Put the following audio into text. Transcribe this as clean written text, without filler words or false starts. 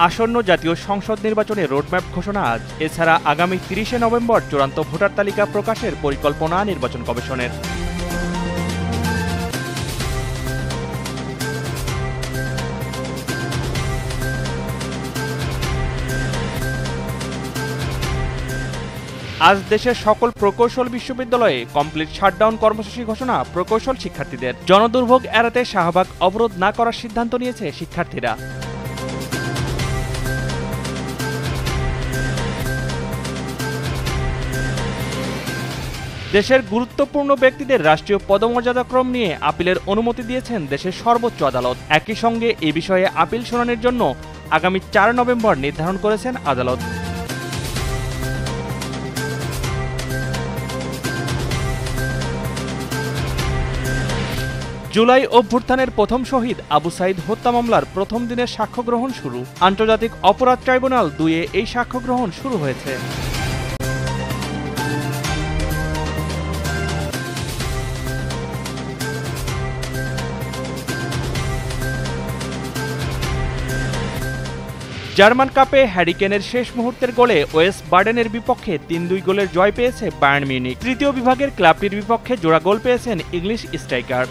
আসন্ন জাতীয় সংসদ নির্বাচনে রোডম্যাপ ঘোষণা আজ। এছাড়া আগামী ৩০শে নভেম্বর চূড়ান্ত ভোটার তালিকা প্রকাশের পরিকল্পনা নির্বাচন কমিশনের। আজ দেশের সকল প্রকৌশল বিশ্ববিদ্যালয়ে কমপ্লিট শাটডাউন কর্মসূচি ঘোষণা প্রকৌশল শিক্ষার্থীদের। জনদুর্ভোগ এড়াতে শাহবাগ অবরোধ না করার সিদ্ধান্ত নিয়েছে শিক্ষার্থীরা। দেশের গুরুত্বপূর্ণ ব্যক্তিদের রাষ্ট্রীয় পদমর্যাদাক্রম নিয়ে আপিলের অনুমতি দিয়েছেন দেশের সর্বোচ্চ আদালত। একই সঙ্গে এ বিষয়ে আপিল শুনানির জন্য আগামী ৪ নভেম্বর নির্ধারণ করেছেন আদালত। জুলাই অভ্যুত্থানের প্রথম শহীদ আবু সাঈদ হত্যা মামলার প্রথম দিনের সাক্ষ্য গ্রহণ শুরু। আন্তর্জাতিক অপরাধ ট্রাইব্যুনাল ২-এ এই সাক্ষ্য গ্রহণ শুরু হয়েছে। জার্মান কাপে হ্যারি কেনের শেষ মুহূর্তের গোলে ওয়েস বার্ডেনের বিপক্ষে ৩-২ গোলের জয় পেয়েছে বায়ার্ন মিউনিখ। তৃতীয় বিভাগের ক্লাবটির বিপক্ষে জোড়া গোল পেয়েছেন ইংলিশ স্ট্রাইকার।